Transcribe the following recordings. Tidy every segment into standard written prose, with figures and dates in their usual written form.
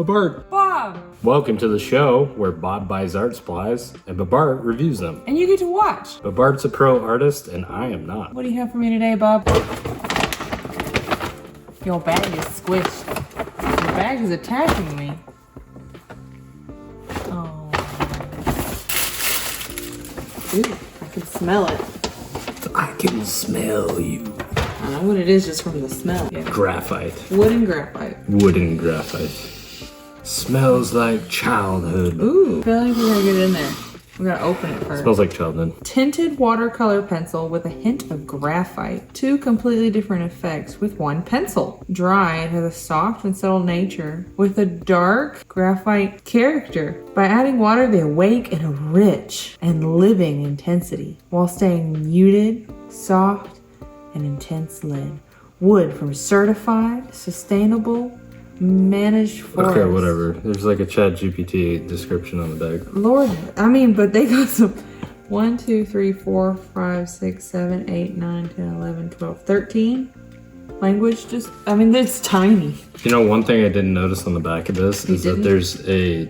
BobArt. Bob! Welcome to the show where Bob buys art supplies and BobArt reviews them. And you get to watch. BobArt's a pro artist and I am not. What do you have for me today, Bob? Your bag is squished. Your bag is attacking me. Oh. Ooh, I can smell it. I can smell you. I know what it is just from the smell. Yeah. Graphite. Wooden graphite. Wooden graphite. Smells like childhood. Ooh, I feel like we're gonna get in there. We're gonna open it first. Smells like childhood. Tinted watercolor pencil with a hint of graphite. Two completely different effects with one pencil. Dry, it has a soft and subtle nature with a dark graphite character. By adding water, they awake in a rich and living intensity while staying muted, soft, and intense lid. Wood from certified, sustainable, managed forest. Okay, whatever. There's like a ChatGPT description on the bag. Lord, I mean, but they got some 1, 2, 3, 4, 5, 6, 7, 8, 9, 10, 11, 12, 13. Language just, I mean, it's tiny. You know, one thing I didn't notice on the back of this is that there's a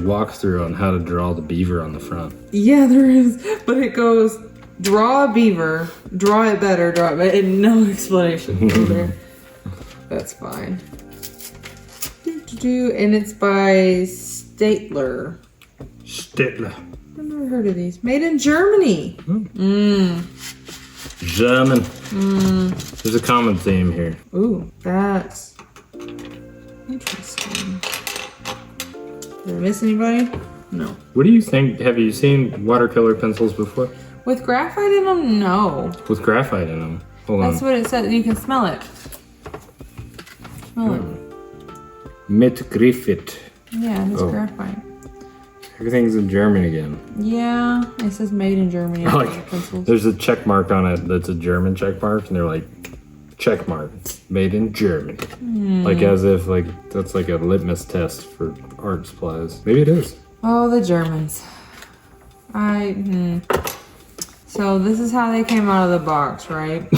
walkthrough on how to draw the beaver on the front. Yeah, there is, but it goes, draw a beaver, draw it better, and no explanation there. That's fine. And it's by Staedtler. Staedtler. I've never heard of these. Made in Germany. German. There's a common theme here. Ooh, that's interesting. Did I miss anybody? No. What do you think? Have you seen watercolor pencils before? With graphite in them? No. With graphite in them. Hold on. That's what it says. You can smell it. Smell it. Mit Griffith. Yeah, it's graphite. Everything's in German again. Yeah, it says made in Germany. Like, pencils. there's a check mark on it that's a German check mark, and they're like, check mark, made in Germany. Like as if like that's like a litmus test for art supplies. Maybe it is. Oh, the Germans. So this is how they came out of the box, right?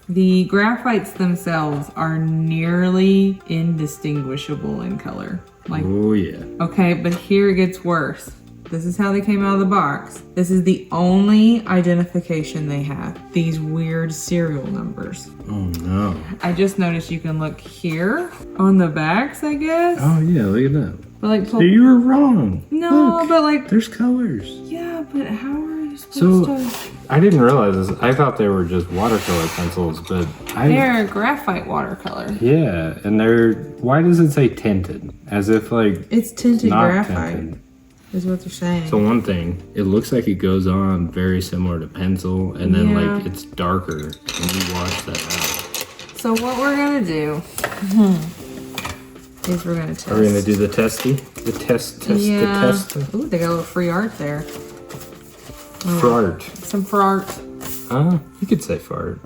The graphites themselves are nearly indistinguishable in color. Like, oh yeah. Okay, but here it gets worse. This is how they came out of the box. This is the only identification they have. These weird serial numbers. Oh no. I just noticed you can look here on the backs, I guess. Oh yeah, look at that. But like, So you were wrong. no, Look, but like, there's colors. yeah, but how are you supposed to? I didn't realize this. I thought they were just watercolor pencils, but They're graphite watercolor. yeah, and they're. Why does it say tinted? As if like It's tinted not graphite, tinted. is what they're saying. So one thing, it looks like it goes on very similar to pencil, and then Yeah. like it's darker when you wash that out. So what we're gonna do is we're gonna test. Are we gonna do the testy? The test, the test. Ooh, they got a little free art there. Fart. Some for art. You could say fart.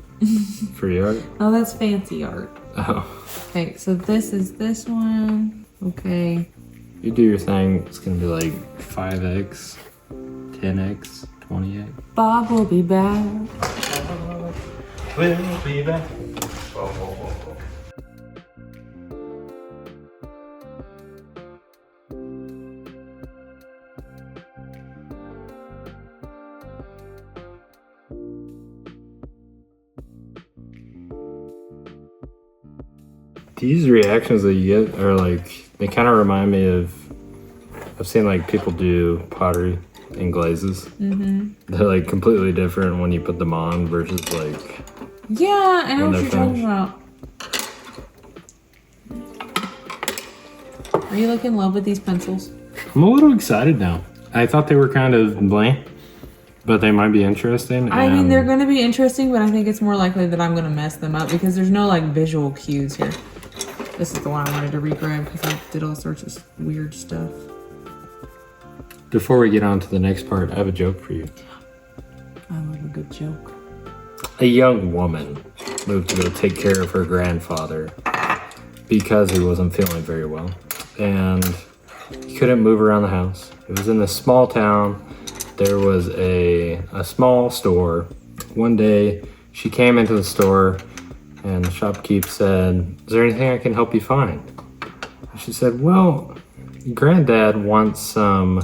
Free art. Oh, that's fancy art. Oh. Okay, so this is this one. Okay. You do your thing, it's gonna be like 5x, 10x, 20x. Bob will be back. We'll be back. These reactions that you get are like, they kind of remind me of, I've seen like people do pottery and glazes. They're like completely different when you put them on versus like. Yeah, I know When what they're you're talking about. Are you like in love with these pencils? I'm a little excited now. I thought they were kind of bland, but they might be interesting. I mean, they're going to be interesting, but I think it's more likely that I'm going to mess them up because there's no like visual cues here. This is the one I wanted to re-grab because I did all sorts of weird stuff. Before we get on to the next part, I have a joke for you. I love a good joke. A young woman moved to go take care of her grandfather because he wasn't feeling very well. And he couldn't move around the house. It was in this small town. There was a small store. One day, she came into the store and the shopkeep said, "Is there anything I can help you find?" She said, well, Granddad wants some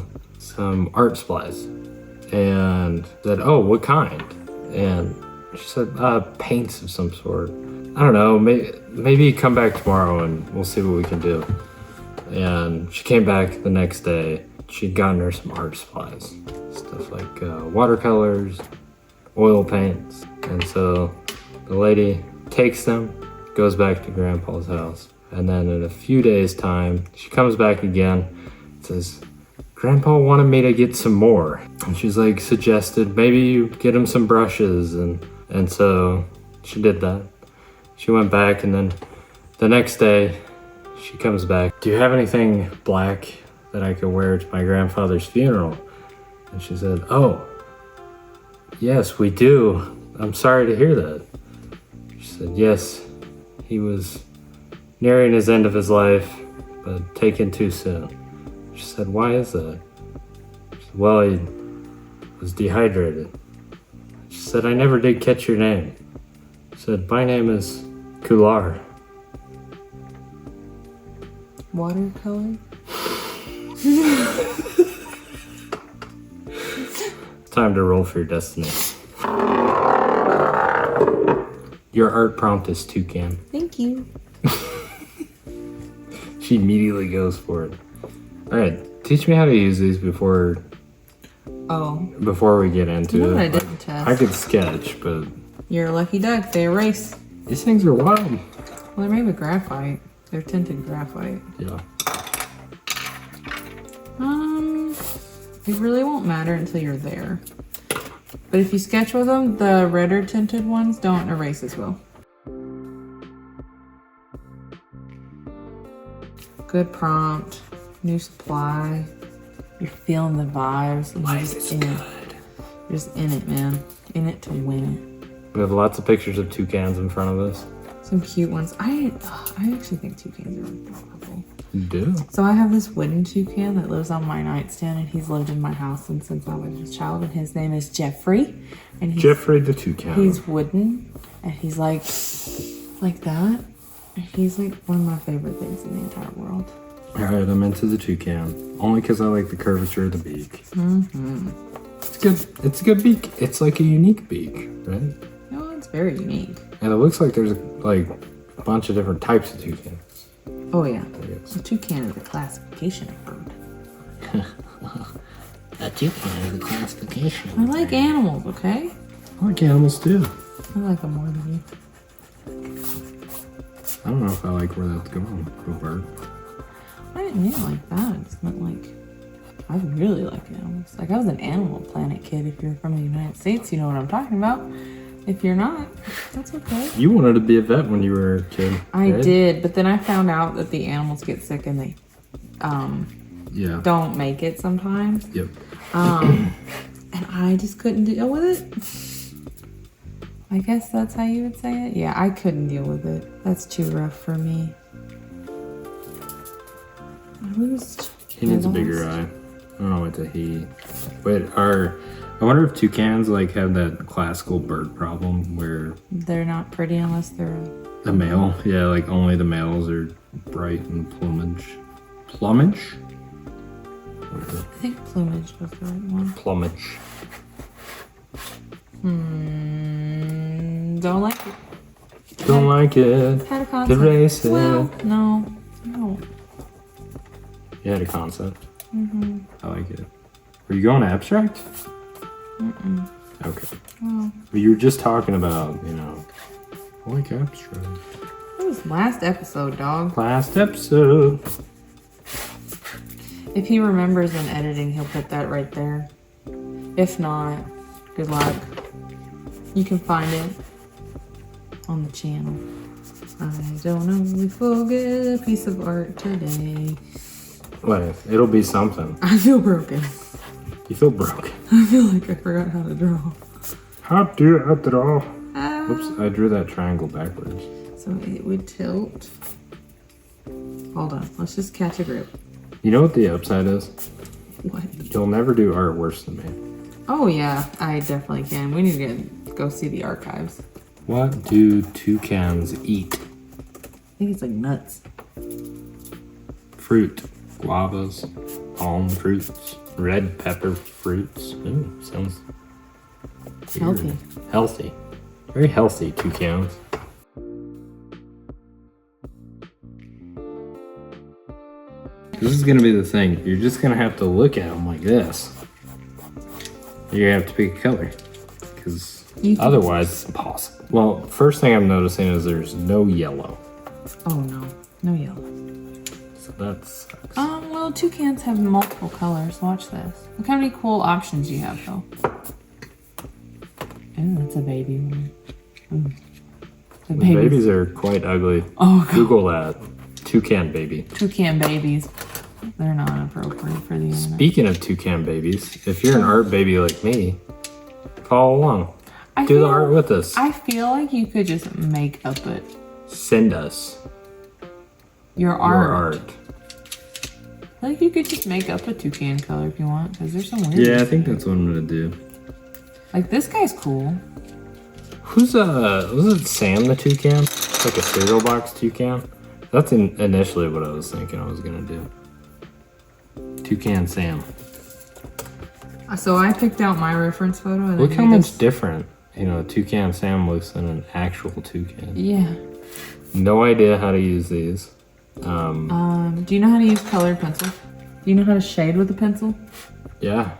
art supplies. And said, oh, what kind? And she said, paints of some sort. I don't know, maybe come back tomorrow and we'll see what we can do. And she came back the next day. She'd gotten her some art supplies. Stuff like watercolors, oil paints. And so the lady takes them, goes back to Grandpa's house. And then in a few days' time, she comes back again and says, Grandpa wanted me to get some more. And she's like, suggested maybe you get him some brushes. And so she did that. She went back, and then the next day she comes back. Do you have anything black that I could wear to my grandfather's funeral? And she said, oh, yes, we do. I'm sorry to hear that. She said, yes, he was nearing his end of his life, but taken too soon. She said, why is that? She said, well, he was dehydrated. She said, I never did catch your name. She said, my name is Kular. Watercolor? Time to roll for your destiny. Your art prompt is toucan. Thank you. She immediately goes for it. All right, teach me how to use these before we get into You know it. what I did in test? I could sketch, but You're a lucky duck. They erase. these things are wild. Well, they're made with graphite. They're tinted graphite. Yeah. It really won't matter until you're there. But if you sketch with them, the redder tinted ones don't erase as well. Good prompt. New supply. You're feeling the vibes. And Life you're is just in it. good. You're just in it, man. In it to win We have lots of pictures of toucans in front of us. it. Some cute ones. I actually think toucans are adorable. You do? So I have this wooden toucan that lives on my nightstand, and he's lived in my house since I was a child, and his name is Jeffrey. And he's, Jeffrey the toucan. he's wooden, and he's like that. And he's like one of my favorite things in the entire world. All right, I'm into the toucan. Only because I like the curvature of the beak. Mm-hmm. It's good. It's a good beak. It's like a unique beak, right? No, it's very unique. And it looks like there's like a bunch of different types of toucans. Oh yeah. Yes. A toucan is a classification of bird. A toucan is a classification. I like animals, okay? I like animals too. I like them more than you. I don't know if I like where that's going, Robert. I didn't mean it like that. I just meant like, I really like animals. Like, I was an Animal Planet kid. If you're from the United States, you know what I'm talking about. If you're not, that's okay. You wanted to be a vet when you were a kid. I right? did, but then I found out that the animals get sick and they Yeah. don't make it sometimes. Yep. And I just couldn't deal with it. I guess that's how you would say it. Yeah, I couldn't deal with it. That's too rough for me. He needs a bigger eye. I don't know what to he. Wait, I wonder if toucans like have that classical bird problem where They're not pretty unless they're a male, yeah, like only the males are bright in plumage. Plumage? I think plumage was the right one. Plumage. Don't like it. Don't like it. Had a concept. Erase it. Well, no. You had a concept. I like it. Are you going abstract? Okay. Oh. Well, you were just talking about, I like abstract. That was last episode, dog. Last episode. If he remembers in editing, he'll put that right there. If not, good luck. You can find it on the channel. I don't know if we'll get a piece of art today. Wait, it'll be something. I feel broken. You feel broken. I feel like I forgot how to draw. How do I draw? Oops, I drew that triangle backwards. So it would tilt. Hold on, let's just catch a grip. You know what the upside is? What? You'll never do art worse than me. Oh yeah, I definitely can. We need to go see the archives. What do toucans eat? I think it's like nuts. Fruit. Guavas, palm fruits, red pepper fruits. Ooh, sounds weird. Healthy. Healthy. Very healthy toucans. This is gonna be the thing. You're just gonna have to look at them like this. You're gonna have to pick a color. Because otherwise it's impossible. Well, first thing I'm noticing is there's no yellow. Oh no, no yellow. So that sucks. Well, toucans have multiple colors. Watch this. Look how many cool options you have, though. Ooh, that's a baby one. Ooh. The babies are quite ugly. Oh, God. Google that. Toucan baby. Toucan babies. They're not appropriate for the internet. Speaking of toucan babies, if you're an art baby like me, follow along. Do the art with us. I feel like you could just make up it. Send us Your your art. art. I think you could just make up a toucan color if you want, because there's some weird. Yeah, I think that's what I'm gonna do. Like this guy's cool. Was it Sam the toucan? Like a cereal box toucan? That's initially what I was thinking I was gonna do. Toucan Sam. So I picked out my reference photo. And Look then how you much just- different, Toucan Sam looks than an actual toucan. Yeah. No idea how to use these. Do you know how to use colored pencil? Do you know how to shade with a pencil? Yeah.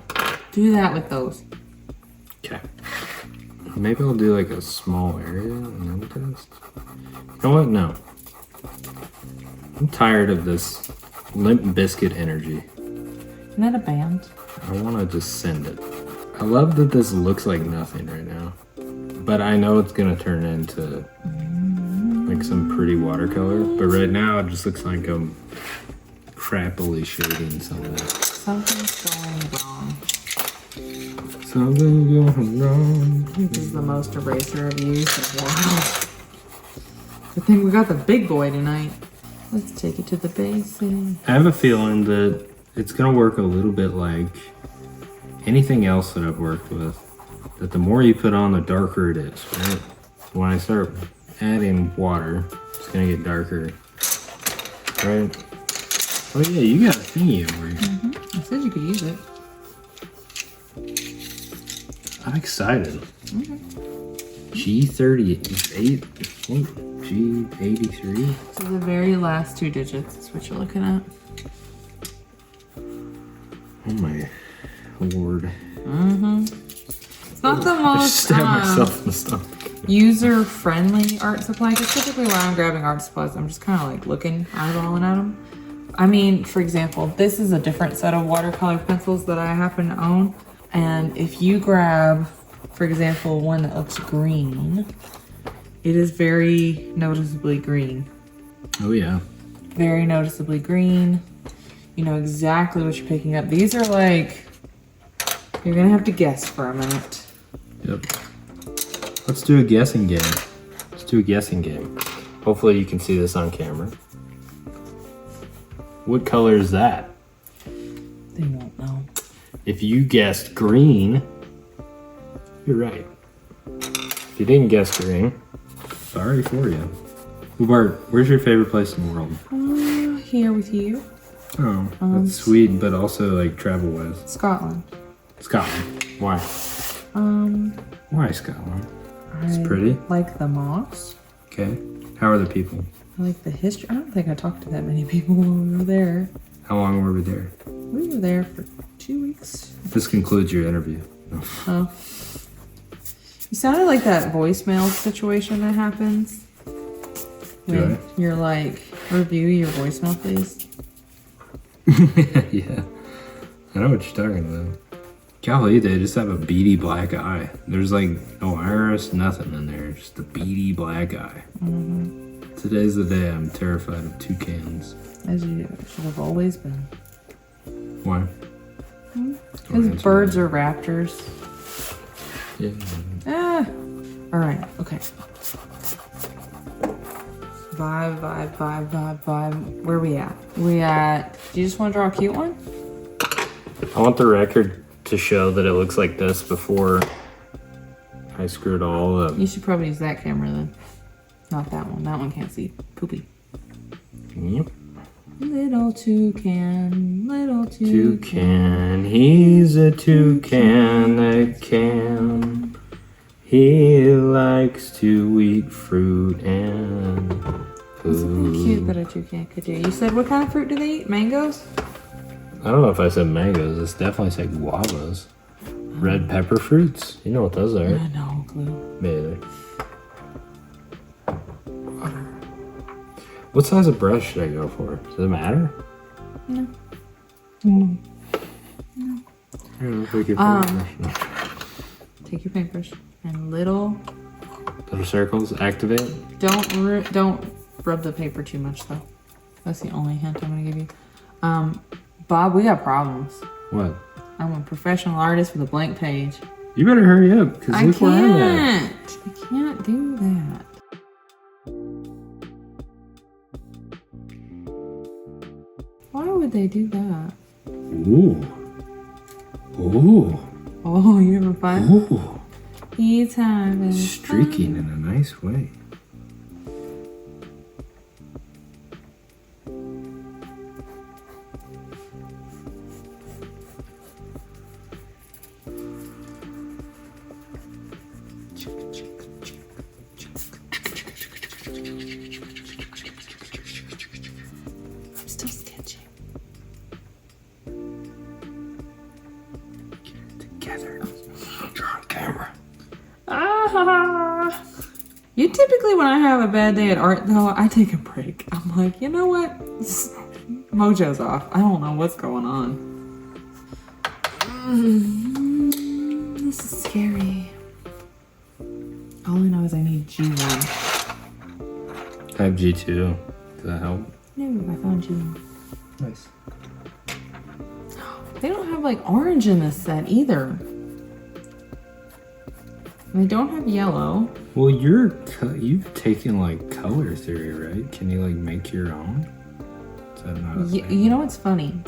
Do that with those. Okay. Maybe I'll do like a small area and then test. You know what? No. I'm tired of this Limp Bizkit energy. Isn't that a band? I want to just send it. I love that this looks like nothing right now. But I know it's going to turn into like some pretty watercolor. But right now it just looks like I'm crappily shading something. Something's going wrong. Something's going wrong. This is the most eraser I've used in a while. Good thing we got the big boy tonight. Let's take it to the basics. I have a feeling that it's going to work a little bit like anything else that I've worked with. That the more you put on, the darker it is, right? So when I start adding water, it's going to get darker, right? Oh yeah, you got a thingy over here. I said you could use it. I'm excited. G38, G83. So the very last two digits is what you're looking at. Oh my lord. It's not the I most stabbed myself in the stomach. user-friendly art supply, because typically when I'm grabbing art supplies, I'm just kind of like looking, eyeballing at them. I mean, for example, this is a different set of watercolor pencils that I happen to own. And if you grab, for example, one that looks green, it is very noticeably green. Oh yeah. Very noticeably green. You know exactly what you're picking up. These are like, you're gonna have to guess for a minute. Yep. Let's do a guessing game. Let's do a guessing game. Hopefully you can see this on camera. What color is that? They won't know. If you guessed green, you're right. If you didn't guess green, sorry for you. Bart, where's your favorite place in the world? Here with you. Oh, that's sweet, but also like travel-wise. Scotland. Scotland. Why? Why Scotland? It's I pretty. like the moss. Okay. How are the people? I like the history. I don't think I talked to that many people when we were there. How long were we there? We were there for 2 weeks. This concludes your interview. No. Oh. You sounded like that voicemail situation that happens. When you're like, review your voicemail, please. Yeah. I know what you're talking about. Golly, they just have a beady black eye. There's like no iris, nothing in there. Just a beady black eye. Today's the day I'm terrified of toucans. As you should have always been. Why? Because birds are raptors. Yeah. Alright, okay. Vibe. Where are we at? Do you just want to draw a cute one? I want the record to show that it looks like this before I screw it all up. You should probably use that camera then. Not that one. That one can't see. Poopy. Yep. Little toucan, little Toucan, he's a toucan that can. He likes to eat fruit and food. Something cute that a toucan could do. You said what kind of fruit do they eat? Mangoes? I don't know if I said mangoes. It's definitely said guavas. Red pepper fruits. You know what those are. I know, glue. Maybe. What size of brush should I go for? Does it matter? No. I don't know if I can brush. Take your paintbrush and little circles, activate. Don't rub the paper too much though. That's the only hint I'm gonna give you. Bob, we got problems. What? I'm a professional artist with a blank page. You better hurry up, because I look where I'm at. I can't do that. Why would they do that? Ooh. Ooh. Oh, you having fun? Ooh. He's having Streaking fun. in a nice way. I'm still sketching. Together. You're on camera. Ah. You typically, when I have a bad day at art, though, I take a break. I'm like, you know what? Mojo's off. I don't know what's going on. This is scary. All I know is I need G1. I have G2. Does that help? No, I found G1. Nice. They don't have like orange in this set either. They don't have yellow. Well, you've taken like color theory, right? Can you like make your own? Is that not a thing? You know what's funny?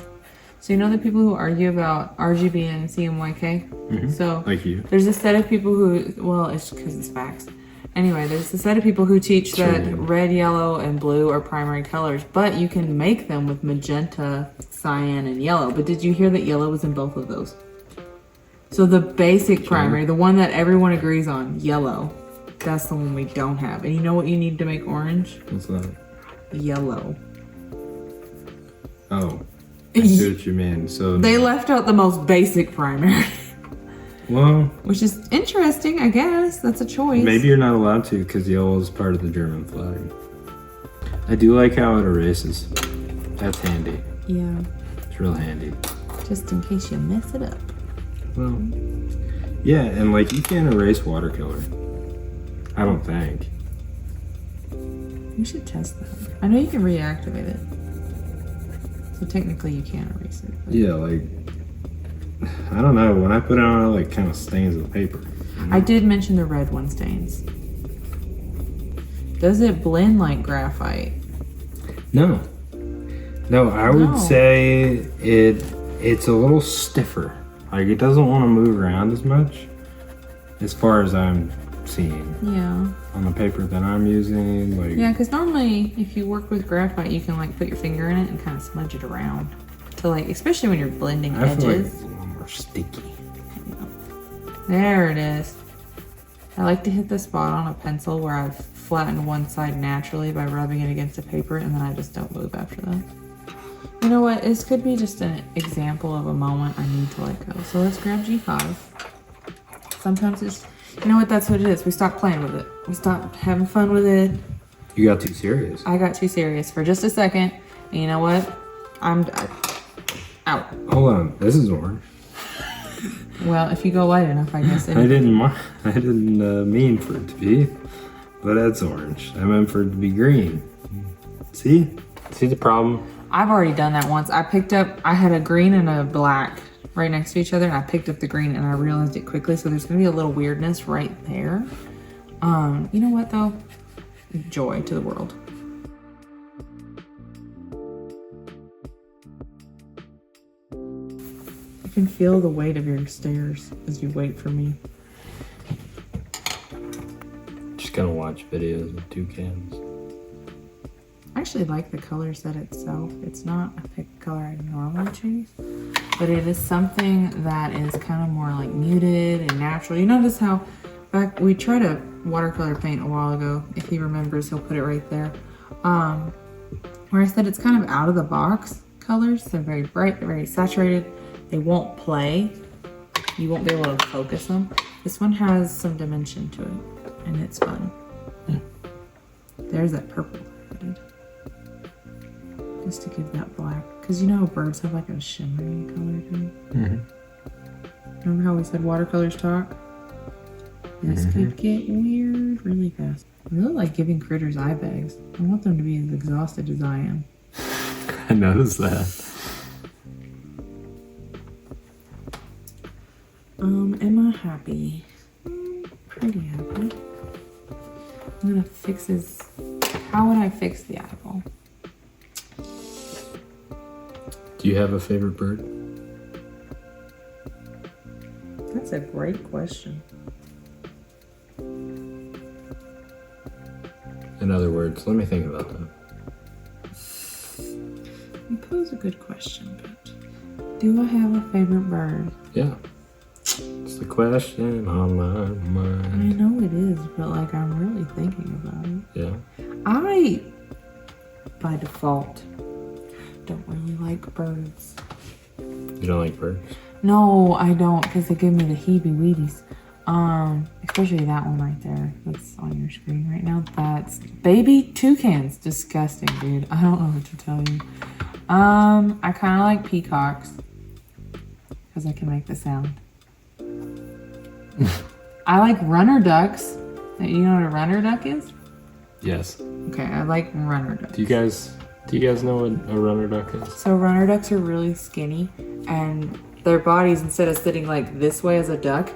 So you know the people who argue about RGB and CMYK? Mhm. So Like you. there's a set of people who, well, it's because it's facts. Anyway, there's a set of people who teach that True. red, yellow, and blue are primary colors, but you can make them with magenta, cyan, and yellow. But did you hear that yellow was in both of those? So the basic primary, the one that everyone agrees on, yellow, that's the one we don't have. And you know what you need to make orange? What's that? Yellow. Oh. I see what you mean. So They left out the most basic primary. well, Which is interesting, I guess. That's a choice. maybe you're not allowed to because yellow is part of the German flag. I do like how it erases. That's handy. Yeah, It's real handy. just in case you mess it up. Well, yeah, and like you can't erase watercolor. I don't think. We should test that. I know you can reactivate it. So technically you can't erase it. but- Yeah, like I don't know. When I put it on, it like kind of stains the paper. I did mention the red one stains. Does it blend like graphite? No, I would No. say it's a little stiffer. Like it doesn't want to move around as much, as far as I'm seeing Yeah. on the paper that I'm using. Like Yeah, because normally if you work with graphite, you can like put your finger in it and kind of smudge it around. To like, especially when you're blending I feel like edges. it's a little more sticky. There it is. I like to hit the spot on a pencil where I've flattened one side naturally by rubbing it against the paper, and then I just don't move after that. You know what? This could be just an example of a moment I need to let go. So let's grab G5. Sometimes it's, you know what? That's what it is. We stop playing with it. We stop having fun with it. You got too serious. I got too serious for just a second. And you know what? I'm out. Hold on, this is orange. Well, if you go light enough, I guess it I didn't mean for it to be, but that's orange. I meant for it to be green. See the problem? I've already done that once. I had a green and a black right next to each other, and I picked up the green and I realized it quickly, so there's gonna be a little weirdness right there. You know what though? Joy to the world. I can feel the weight of your stares as you wait for me. Just gonna watch videos of toucans. I actually like the color set itself. It's not a pick color I normally choose, but it is something that is kind of more like muted and natural. You notice how we tried a watercolor paint a while ago. If he remembers, he'll put it right there. Where I said it's kind of out of the box colors. They're very bright, they're very saturated. They won't play. You won't be able to focus them. This one has some dimension to it, and it's fun. There's that purple I did. Just to give that black. Because you know how birds have like a shimmery color to them? Remember how we said watercolors talk? This could get weird really fast. I really like giving critters eye bags. I want them to be as exhausted as I am. I noticed that. Am I happy? Pretty happy. I'm gonna fix his... How would I fix the eyeball? Do you have a favorite bird? That's a great question. In other words, let me think about that. You pose a good question, but do I have a favorite bird? Yeah. It's the question on my mind. I know it is, but like I'm really thinking about it. Yeah. I, by default, don't really like birds. You don't like birds? No, I don't, because they give me the heebie-weebies. Especially that one right there. That's on your screen right now. That's baby toucans. Disgusting, dude. I don't know what to tell you. I kind of like peacocks because I can make the sound. I like runner ducks. You know what a runner duck is? Yes. Okay, I like runner ducks. Do you guys know what a runner duck is? So runner ducks are really skinny, and their bodies, instead of sitting like this way as a duck,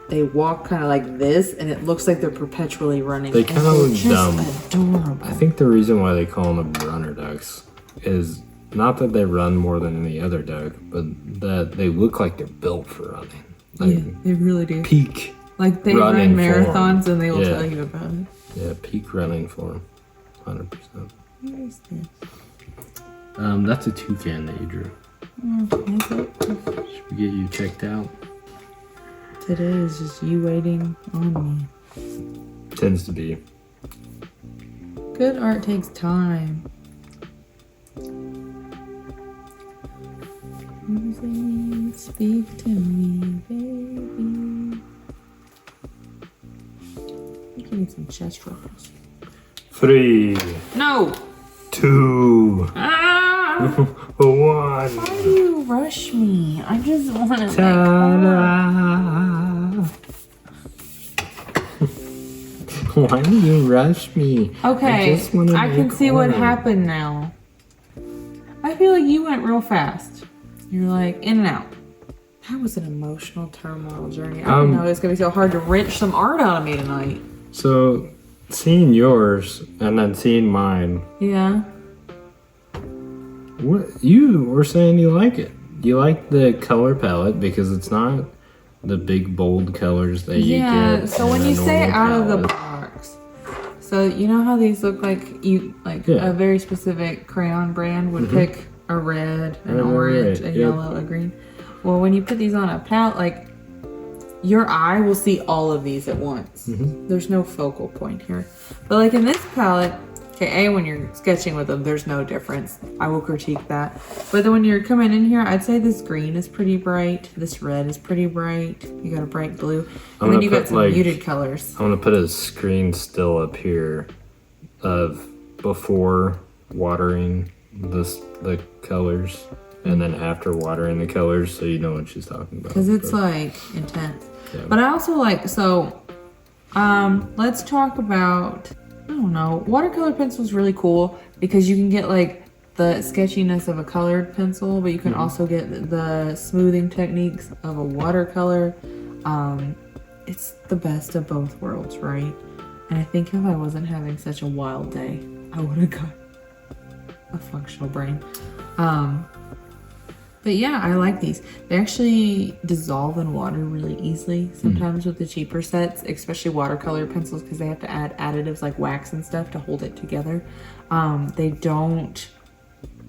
they walk kind of like this, and it looks like they're perpetually running. They kind of look dumb. Adorable. I think the reason why they call them runner ducks is not that they run more than any other duck, but that they look like they're built for running. Like Yeah, they really do. peak. Like they run running marathons, form. and they will Yeah. tell you about it. Yeah, peak running form. 100%. What is this? That's a toucan that you drew. Is it? Should we get you checked out? Today is just you waiting on me. Tends to be. Good art takes time. Speak to me, baby. You need some chest ruffles. 3, No! 2, Ah! 1. Why do you rush me? I just want to Ta-da! Why do you rush me? Okay, just wanna I can make see what art. happened now. I feel like you went real fast. You're like in and out. That was an emotional turmoil journey. I didn't know it was gonna be so hard to wrench some art out of me tonight. So, seeing yours and then seeing mine, Yeah. what you were saying you like it. You like the color palette because it's not the big bold colors that you Yeah. get. So when in a you say normal out of the palette. box, so you know how these look like Yeah. a very specific crayon brand would pick a red, an Right, orange, right. a Yep. yellow, a green. Well, when you put these on a palette, like your eye will see all of these at once. There's no focal point here. But like in this palette, okay, when you're sketching with them, there's no difference. I will critique that. But then when you're coming in here, I'd say this green is pretty bright. This red is pretty bright. You got a bright blue. And then you got some muted colors. I'm gonna put a screen still up here of before watering the colors and then after watering the colors, so you know what she's talking about. Because it's like intense. Yeah. But I also like, so let's talk about, I don't know, watercolor pencil is really cool because you can get like the sketchiness of a colored pencil, but you can also get the smoothing techniques of a watercolor. It's the best of both worlds, right? And I think if I wasn't having such a wild day, I would have got a functional brain. But yeah, I like these. They actually dissolve in water really easily sometimes with the cheaper sets, especially watercolor pencils, because they have to add additives like wax and stuff to hold it together. They don't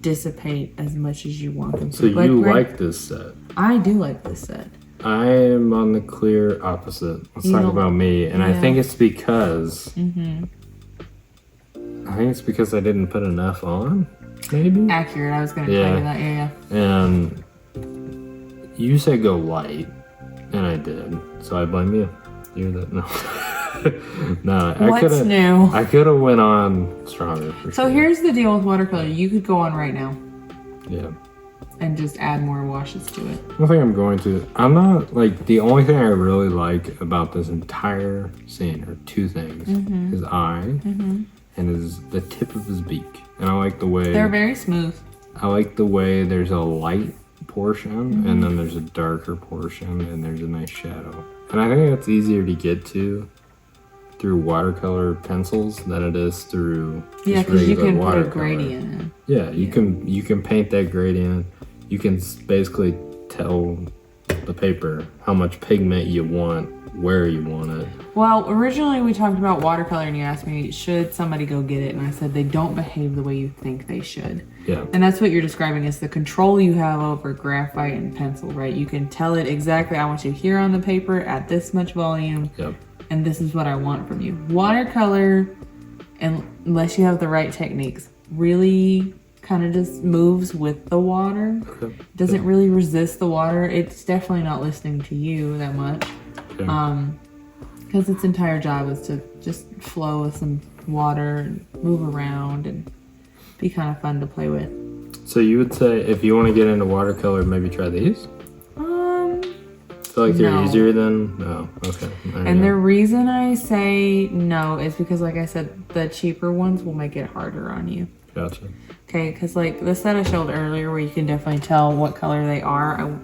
dissipate as much as you want them to. So you like this set? I do like this set. I am on the clear opposite. Let's talk about me. And I think it's because... I think it's because I didn't put enough on, maybe? Accurate. I was going to tell you that. Yeah. And you said go light, and I did. So I blame you. You're the... No. No, What's new? I could have went on stronger for So sure. here's the deal with watercolor. You could go on right now. Yeah. And just add more washes to it. I think I'm going to. I'm not, like, the only thing I really like about this entire scene are two things. His eye and the tip of his beak. And I like the way... They're very smooth. I like the way there's a light portion and then there's a darker portion and there's a nice shadow. And I think that's easier to get to through watercolor pencils than it is through Yeah, because you can put a gradient in. Yeah, you can paint that gradient. You can basically tell the paper how much pigment you want, where you want it. Well, originally we talked about watercolor and you asked me, should somebody go get it? And I said they don't behave the way you think they should. Yeah. And that's what you're describing is the control you have over graphite and pencil, right? You can tell it exactly, I want you here on the paper at this much volume. Yep. And this is what I want from you. Watercolor, unless you have the right techniques, really kind of just moves with the water. Okay. Doesn't really resist the water. It's definitely not listening to you that much. Okay. Because its entire job is to just flow with some water and move around and be kind of fun to play with. So you would say if you want to get into watercolor, maybe try these? I feel like they're easier than... No, okay. And the reason I say no is because, like I said, the cheaper ones will make it harder on you. Gotcha. Okay, because like the set I showed earlier where you can definitely tell what color they are. I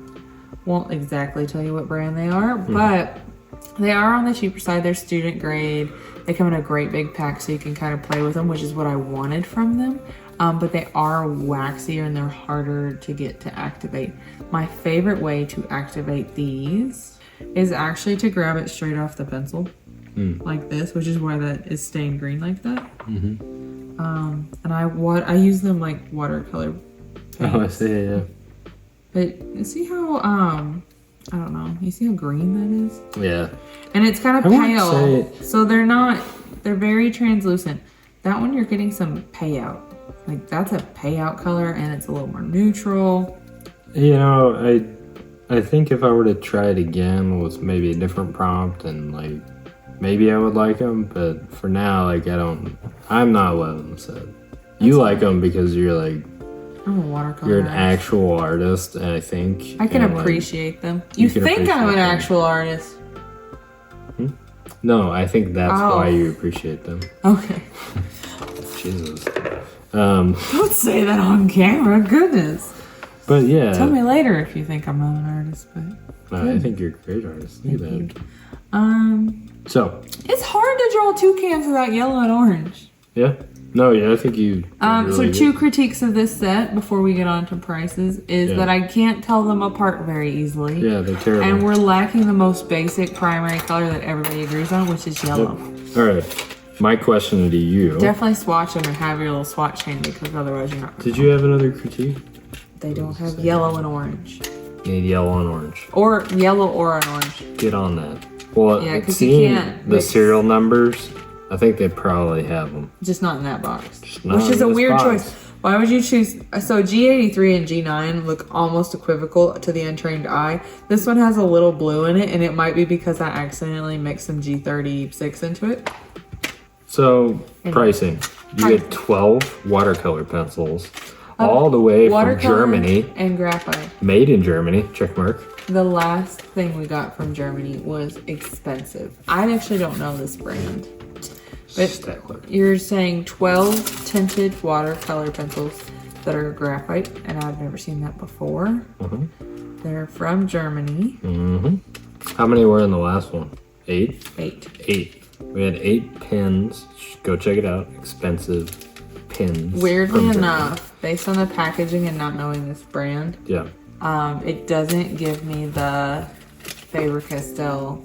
won't exactly tell you what brand they are, but they are on the cheaper side. They're student grade. They come in a great big pack so you can kind of play with them, which is what I wanted from them. But they are waxier and they're harder to get to activate. My favorite way to activate these is actually to grab it straight off the pencil, like this, which is why that is stained green like that. And I use them like watercolor paints. Oh, I see, yeah. But you see how I don't know. You see how green that is? Yeah. And it's kind of pale, so they're very translucent. That one you're getting some payout. Like that's a payout color and it's a little more neutral. You know, I think if I were to try it again with maybe a different prompt and like maybe I would like them, but for now, like I'm not loving the set. You like them because you're like, I'm a watercolor you're an actual artist, and I think I can appreciate them. You think I'm an actual artist? No, I think that's why you appreciate them. Okay. Jesus. Don't say that on camera, goodness. But yeah. Tell me later if you think I'm not an artist, but I think you're a great artist. Look at that. So it's hard to draw toucans without yellow and orange. Yeah. No, yeah, I think you. So two critiques of this set before we get on to prices is that I can't tell them apart very easily. Yeah, they're terrible. And we're lacking the most basic primary color that everybody agrees on, which is yellow. Yep. All right. My question to you. Definitely swatch them and have your little swatch handy because otherwise you're not. Did you have another critique? They don't have yellow and orange. You need yellow and orange. Or yellow or an orange. Get on that. Well, yeah, because seeing you can't. The serial numbers, I think they probably have them. Just not in that box. Which is a weird choice. Why would you choose? So G83 and G9 look almost equivocal to the untrained eye. This one has a little blue in it, and it might be because I accidentally mixed some G36 into it. So, pricing. You get 12 watercolor pencils, all the way from Germany. And graphite. Made in Germany, check mark. The last thing we got from Germany was expensive. I actually don't know this brand. But Staedtler. You're saying 12 tinted watercolor pencils that are graphite, and I've never seen that before. They're from Germany. How many were in the last one? 8? 8. We had 8 pins. Go check it out. Expensive pins. Weirdly enough, based on the packaging and not knowing this brand, yeah, It doesn't give me the Faber-Castell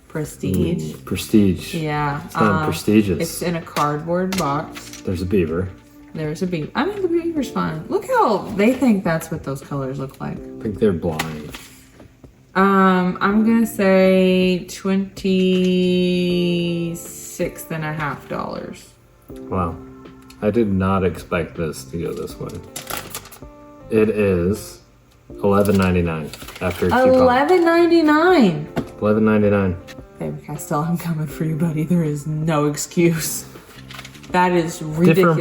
Prestige. Prestige. Yeah. It's not prestigious. It's in a cardboard box. There's a beaver. There's a beaver. I mean, the beaver's fine. Look how they think that's what those colors look like. I think they're blind. I'm gonna say $26.50. Wow. I did not expect this to go this way. It is $11.99 after a coupon. $11.99. $11.99. Faber-Castell, I'm coming for you, buddy. There is no excuse. That is ridiculous.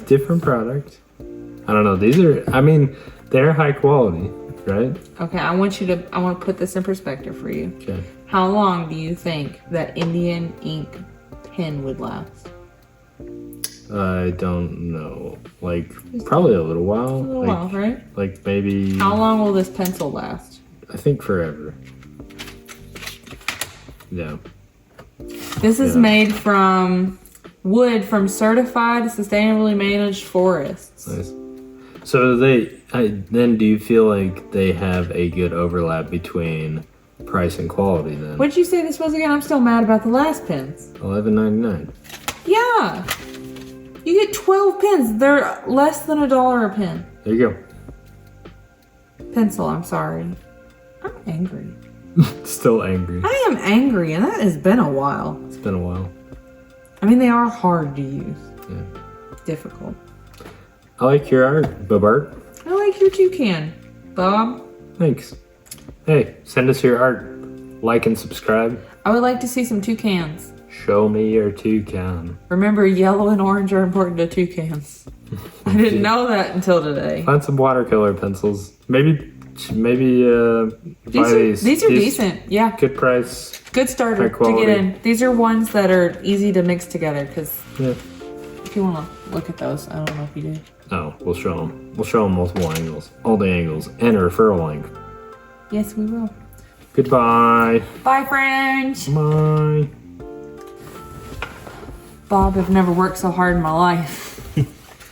Different product. I don't know. These are, I mean, they're high quality, right? Okay, I want to put this in perspective for you. Okay. How long do you think that Indian ink pen would last? I don't know. Like, probably a little while. A little while, right? Like maybe. How long will this pencil last? I think forever. Yeah. This is made from wood from certified sustainably managed forests. Nice. So then do you feel like they have a good overlap between price and quality then? What did you say this was again? I'm still mad about the last pens. $11.99. Yeah. You get 12 pens. They're less than $1 a pen. There you go. Pencil, I'm sorry. I'm angry. Still angry. I am angry, and that has been a while. It's been a while. I mean, they are hard to use. Yeah. Difficult. I like your art, BobArt. I like your toucan, Bob. Thanks. Hey, send us your art. Like and subscribe. I would like to see some toucans. Show me your toucan. Remember, yellow and orange are important to toucans. I didn't know that until today. Find some watercolor pencils. Maybe These are decent. Yeah. Good price. Good starter High to quality. get in. These are ones that are easy to mix together because Yeah. if you want to look at those, I don't know if you do. Oh, we'll show them. We'll show them multiple angles. All the angles. And a referral link. Yes, we will. Goodbye. Bye, friends. Bye. Bob, I've never worked so hard in my life.